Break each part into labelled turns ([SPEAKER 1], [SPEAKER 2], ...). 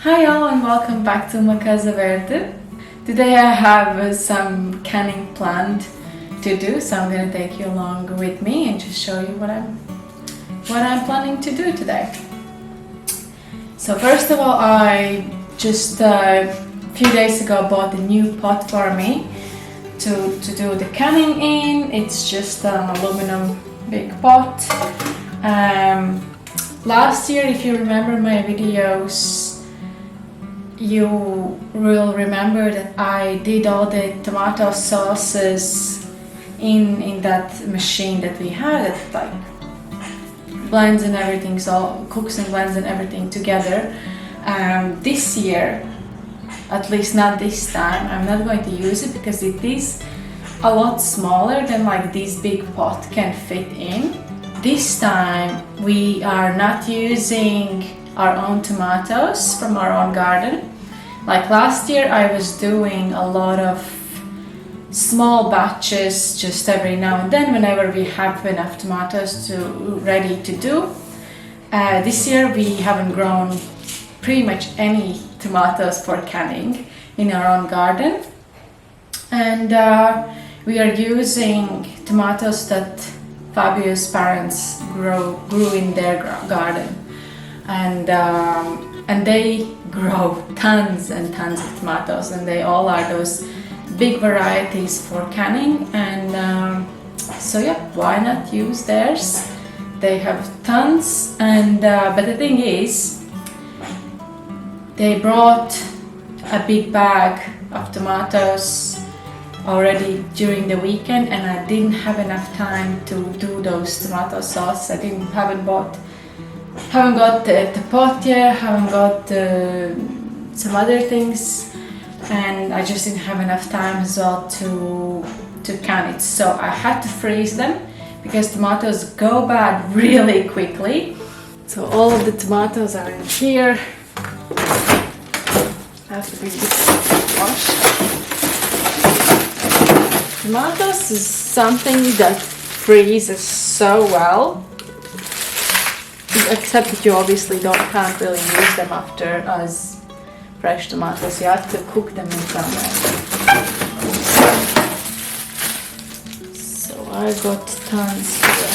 [SPEAKER 1] Hi all and welcome back to my Casa Verde. Today I have some canning planned to do, so I'm going to take you along with me and just show you what I'm planning to do today. So first of all, I just a few days ago bought a new pot for me to do the canning in. It's just an aluminum big pot. Last year, if you remember my videos, you will remember that I did all the tomato sauces in that machine that we had. It like blends and everything, so cooks and blends and everything together. This year, at least not this time, I'm not going to use it because it is a lot smaller than like this big pot can fit in. This time we are not using our own tomatoes from our own garden. Like last year I was doing a lot of small batches just every now and then whenever we have enough tomatoes ready to do. This year we haven't grown pretty much any tomatoes for canning in our own garden, and we are using tomatoes that Fabio's parents grew in their garden, and they grow tons and tons of tomatoes, and they all are those big varieties for canning, and so yeah, why not use theirs? They have tons, and but the thing is, they brought a big bag of tomatoes already during the weekend, and I didn't have enough time to do those tomato sauce. Haven't got the pot yet, haven't got some other things, and I just didn't have enough time as well to can it. So I had to freeze them because tomatoes go bad really quickly. So all of the tomatoes are in here. I have to bring this washed. Tomatoes is something that freezes so well, except that you obviously can't really use them after as fresh tomatoes. You have to cook them in some way. So I got tons here.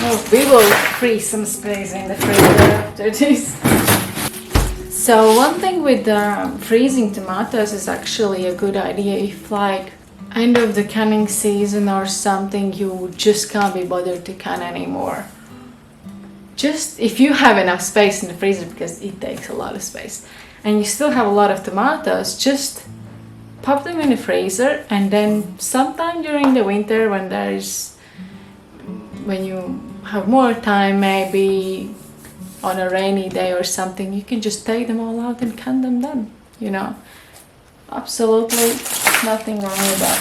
[SPEAKER 1] Oh, we will freeze some space in the freezer after this. So one thing with freezing tomatoes is actually a good idea if like end of the canning season or something, you just can't be bothered to can anymore. Just if you have enough space in the freezer, because it takes a lot of space, and you still have a lot of tomatoes, just pop them in the freezer, and then sometime during the winter when you have more time, maybe on a rainy day or something, you can just take them all out and can them then, absolutely nothing wrong with that.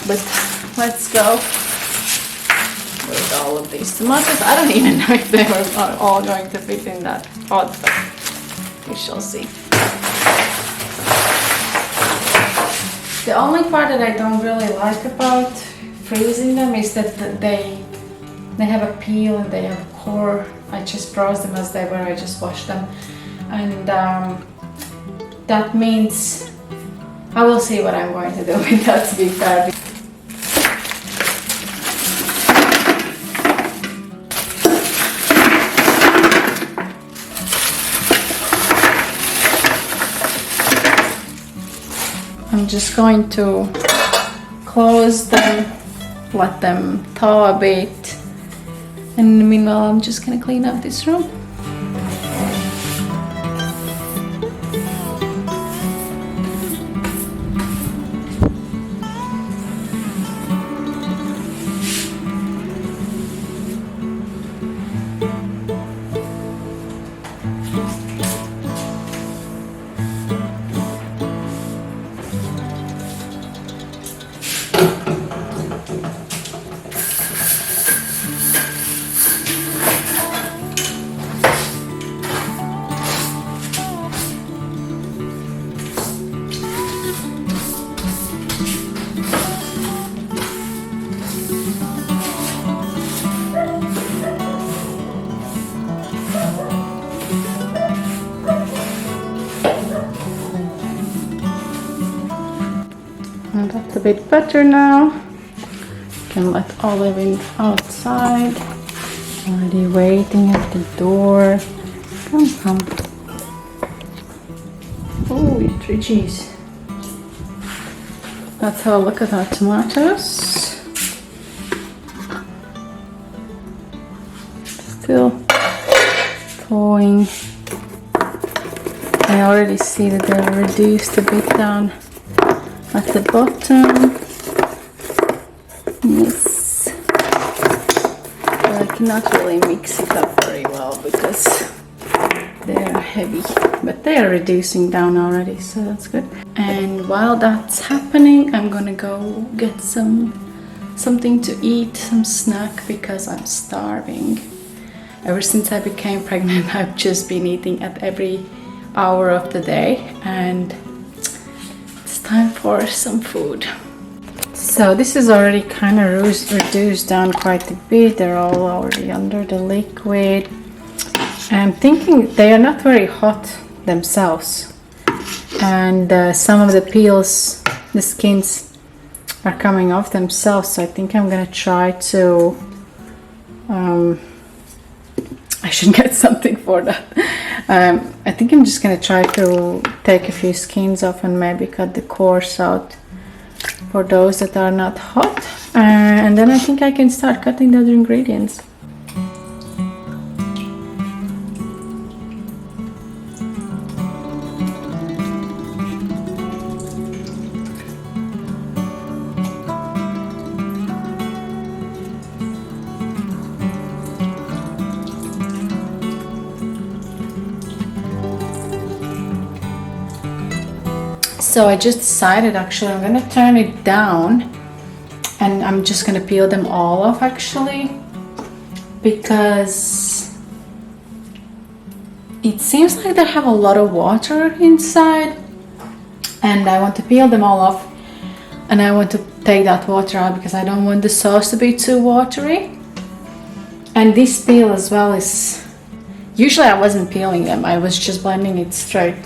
[SPEAKER 1] But let's go with all of these tomatoes. I don't even know if they are all going to fit in that pot, but we shall see. The only part that I don't really like about freezing them is that they have a peel and they have a core. I just froze them as they were, I just washed them, and that means I will see what I'm going to do with that, to be fair. I'm just going to close them, let them thaw a bit, and meanwhile I'm just gonna clean up this room. bit better now. Can let Olive in outside. Already waiting at the door. Come. Oh, three cheese. Let's have a look at our tomatoes. Still thawing. I already see that they're reduced a bit down at the bottom. Yes. But I cannot really mix it up very well because they are heavy. But they are reducing down already, so that's good. And while that's happening, I'm gonna go get something to eat, some snack, because I'm starving. Ever since I became pregnant, I've just been eating at every hour of the day, and it's time for some food. So this is already kind of reduced down quite a bit. They're all already under the liquid. I'm thinking they are not very hot themselves, and some of the peels, the skins are coming off themselves, so I think I'm gonna try to I should get something for that. I think I'm just gonna try to take a few skins off and maybe cut the cores out for those that are not hot, and then I think I can start cutting the other ingredients. So I just decided, actually, I'm gonna turn it down and I'm just gonna peel them all off, actually, because it seems like they have a lot of water inside, and I want to peel them all off, and I want to take that water out because I don't want the sauce to be too watery. And this peel as well is, usually I wasn't peeling them, I was just blending it straight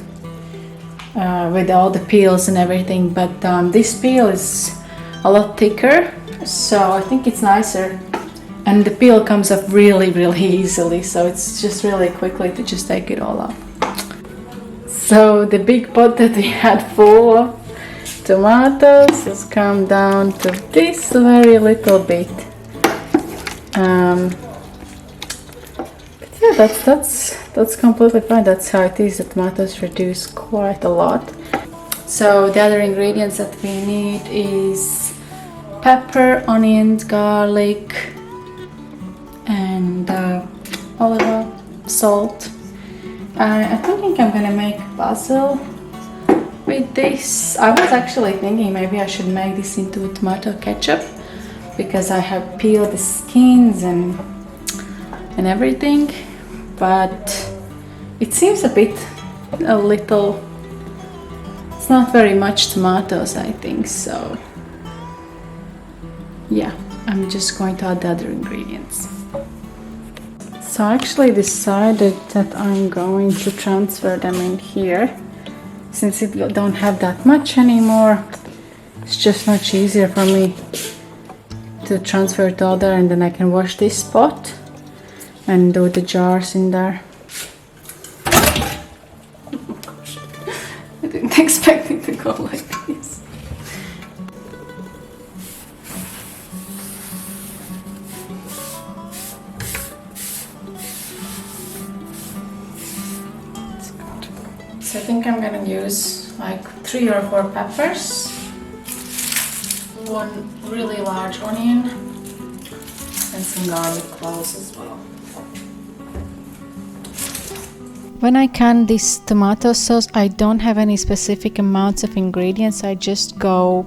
[SPEAKER 1] with all the peels and everything, but this peel is a lot thicker, so I think it's nicer, and the peel comes off really easily, so it's just really quickly to just take it all off. So the big pot that we had full of tomatoes has come down to this very little bit. Yeah, that's completely fine. That's how it is. The tomatoes reduce quite a lot. So the other ingredients that we need is pepper, onions, garlic, and olive oil, salt. I'm thinking I'm gonna make basil with this. I was actually thinking maybe I should make this into a tomato ketchup because I have peeled the skins and everything. But it seems a little, it's not very much tomatoes, I think, so yeah, I'm just going to add the other ingredients. So I actually decided that I'm going to transfer them in here, since it don't have that much anymore. It's just much easier for me to transfer it all there, and then I can wash this pot and do the jars in there. I didn't expect it to go like this. So I think I'm gonna use like 3 or 4 peppers, 1 really large onion, and some garlic cloves as well. When I can this tomato sauce, I don't have any specific amounts of ingredients. I just go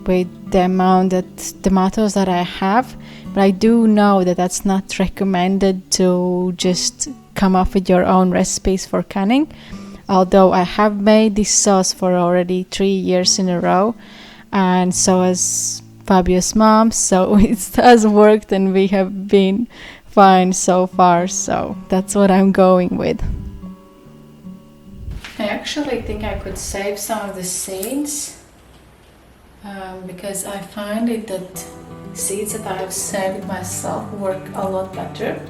[SPEAKER 1] with the amount of tomatoes that I have. But I do know that that's not recommended to just come up with your own recipes for canning. Although I have made this sauce for already 3 years in a row, and so has Fabio's mom, so it has worked and we have been fine so far, so that's what I'm going with. I actually think I could save some of the seeds because I find it that seeds that I have saved myself work a lot better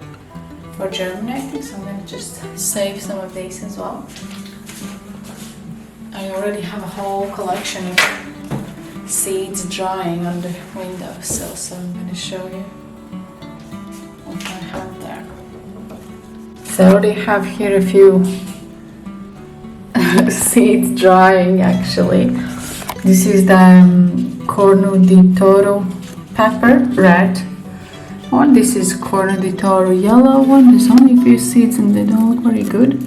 [SPEAKER 1] for germinating, so I'm going to just save some of these as well. I already have a whole collection of seeds drying on the windowsill, so I'm going to show you what I have there. So I already have here a few seeds drying actually. This is the Corno di Toro pepper, red one. This is Corno di Toro yellow one. There's only a few seeds and they don't look very good.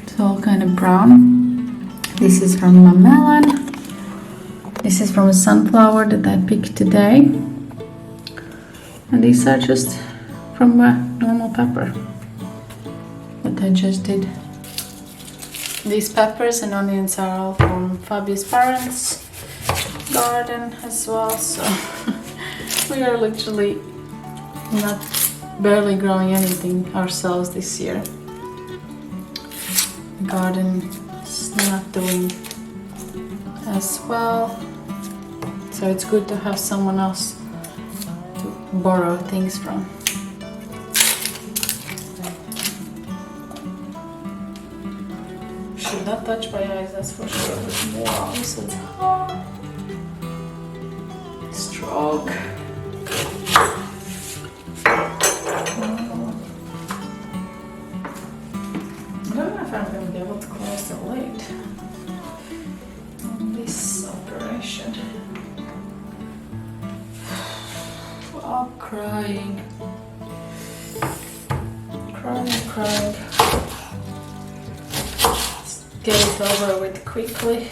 [SPEAKER 1] It's all kind of brown. This is from a melon. This is from a sunflower that I picked today. And these are just from a normal pepper that I just did. These peppers and onions are all from Fabi's parents' garden as well, so we are literally barely growing anything ourselves this year. The garden is not doing as well, so it's good to have someone else to borrow things from. Should not touch my eyes, that's for sure. Wow, this is hot. Stroke. I don't know if I'm going to be able to close the lid on this operation. I'm crying. Crying. Get it over with quickly.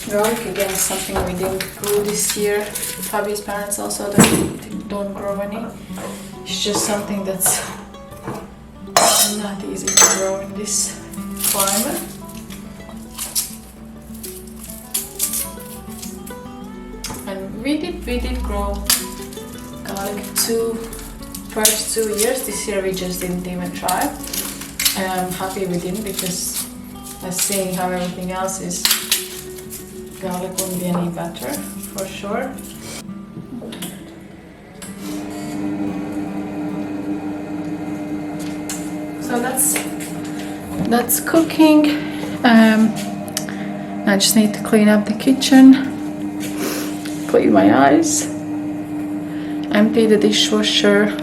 [SPEAKER 1] Garlic again is something we didn't grow this year. Fabi's parents also don't grow any. It's just something that's not easy to grow in this climate. And we did grow garlic first 2 years. This year we just didn't even try, and I'm happy we didn't, because seeing how everything else is, garlic wouldn't be any better for sure. So that's cooking. I just need to clean up the kitchen, clean my eyes, empty the dishwasher,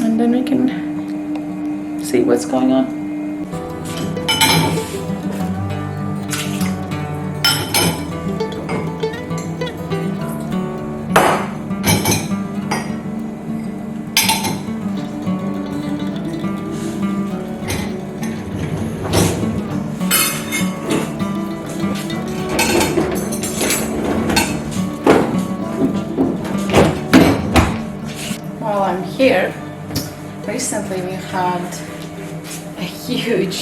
[SPEAKER 1] and then we can see what's going on. While I'm here, recently we had a huge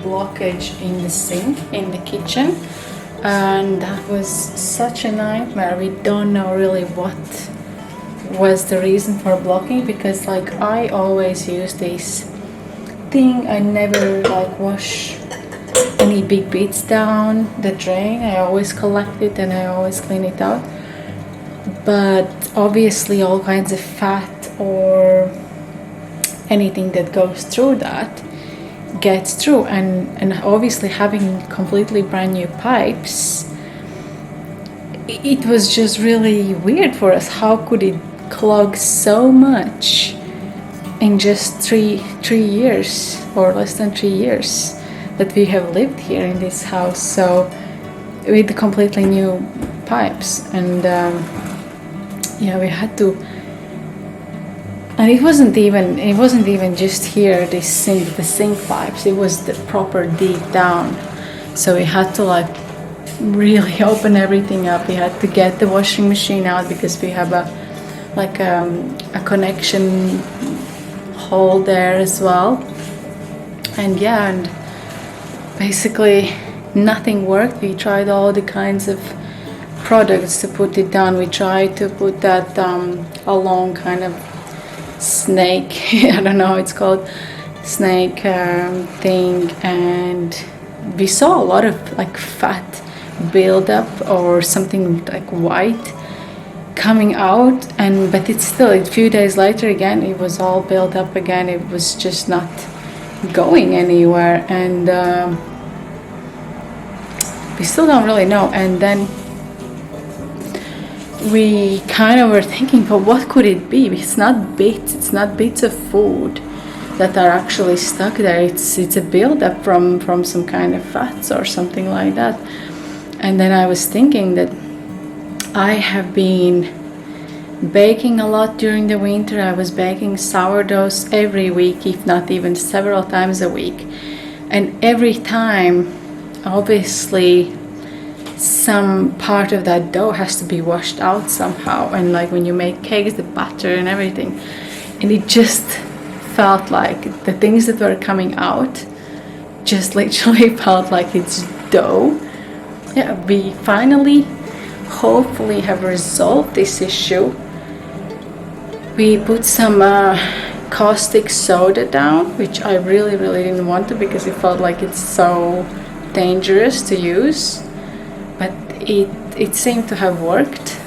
[SPEAKER 1] blockage in the sink in the kitchen, and that was such a nightmare. We don't know really what was the reason for blocking, because like I always use this thing. I never like wash any big bits down the drain. I always collect it and I always clean it out. But obviously all kinds of fat or anything that goes through that gets through, and obviously having completely brand new pipes, it was just really weird for us. How could it clog so much in just three years, or less than 3 years that we have lived here in this house? So with completely new pipes, and yeah, we had to. And it wasn't even just here, the sink pipes. It was the proper deep down. So we had to like really open everything up. We had to get the washing machine out, because we have a connection hole there as well. And yeah, and basically nothing worked. We tried all the kinds of products to put it down. We tried to put that along kind of snake, I don't know how it's called, snake thing, and we saw a lot of like fat buildup or something like white coming out, and but it's still a few days later again it was all built up again. It was just not going anywhere, and we still don't really know. And then we kind of were thinking, but what could it be? It's not bits of food that are actually stuck there. It's a buildup from some kind of fats or something like that. And then I was thinking that I have been baking a lot during the winter. I was baking sourdoughs every week, if not even several times a week. And every time, obviously, some part of that dough has to be washed out somehow. And like when you make cakes, the batter and everything. And it just felt like the things that were coming out just literally felt like it's dough. Yeah, we finally, hopefully, have resolved this issue. We put some caustic soda down, which I really didn't want to because it felt like it's so dangerous to use, but it seemed to have worked,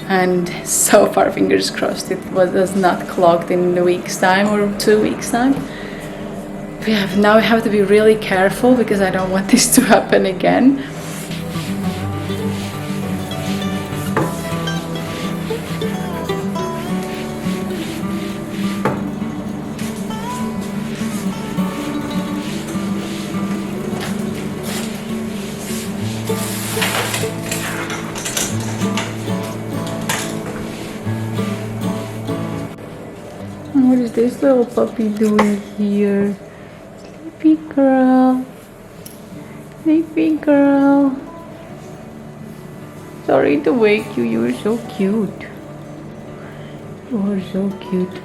[SPEAKER 1] and so far, fingers crossed, it was not clogged in a week's time or 2 weeks time. We have to be really careful because I don't want this to happen again. What is this little puppy doing here? Sleepy girl. Sleepy girl. Sorry to wake you. You were so cute. You were so cute.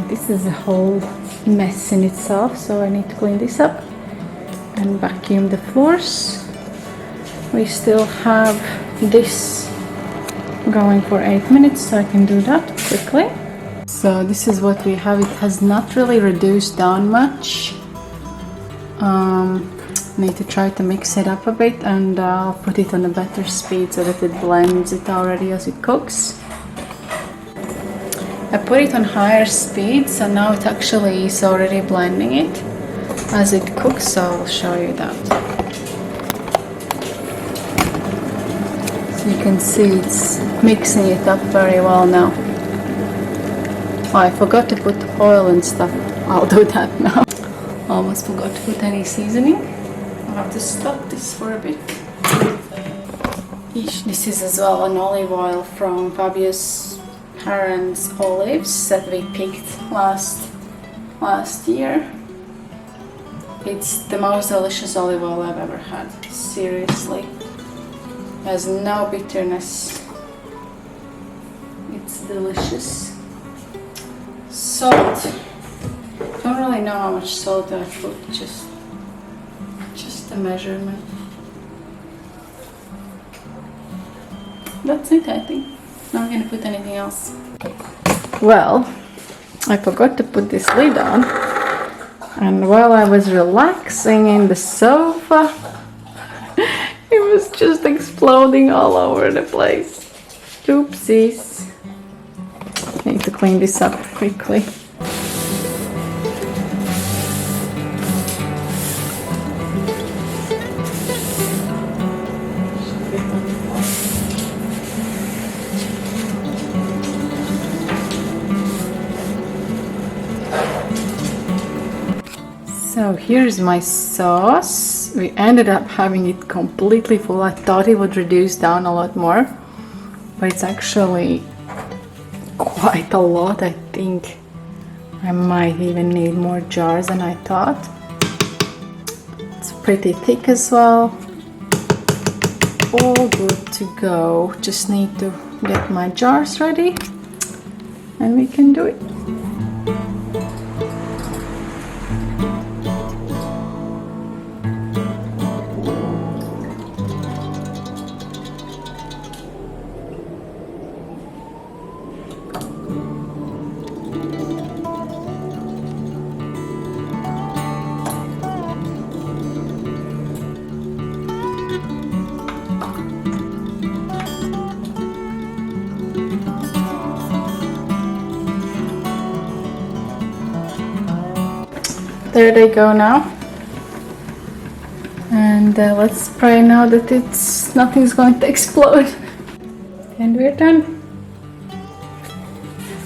[SPEAKER 1] This is a whole mess in itself, so I need to clean this up and vacuum the floors. We still have this going for 8 minutes, so I can do that quickly. So this is what we have. It has not really reduced down much. Need to try to mix it up a bit, and I'll put it on a better speed so that it blends it already as it cooks. I put it on higher speed, so now it actually is already blending it as it cooks, so I'll show you that. So you can see it's mixing it up very well now. Oh, I forgot to put oil and stuff. I'll do that now. Almost forgot to put any seasoning. I'll have to stop this for a bit. This is as well an olive oil from Fabius Heron's olives that we picked last year. It's the most delicious olive oil I've ever had. Seriously. It has no bitterness. It's delicious. Salt. Don't really know how much salt I put, just the measurement. That's it, I think. Not gonna put anything else. Well, I forgot to put this lid on, and while I was relaxing in the sofa, it was just exploding all over the place. Oopsies. Need to clean this up quickly. So here's my sauce. We ended up having it completely full. I thought it would reduce down a lot more, but it's actually quite a lot. I think I might even need more jars than I thought. It's pretty thick as well. All good to go. Just need to get my jars ready and we can do it. there they go now. And let's pray now that nothing's going to explode. And we're done.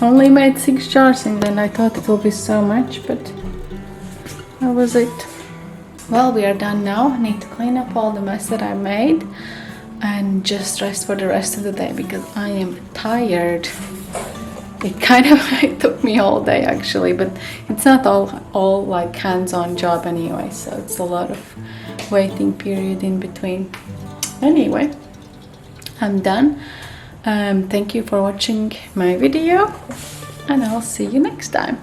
[SPEAKER 1] Only made 6 jars and then I thought it would be so much, but that was it. Well, we are done now. I need to clean up all the mess that I made and just rest for the rest of the day because I am tired. It kind of it took me all day actually, but it's not all like hands-on job anyway, so it's a lot of waiting period in between. Anyway, I'm done. Thank you for watching my video and I'll see you next time.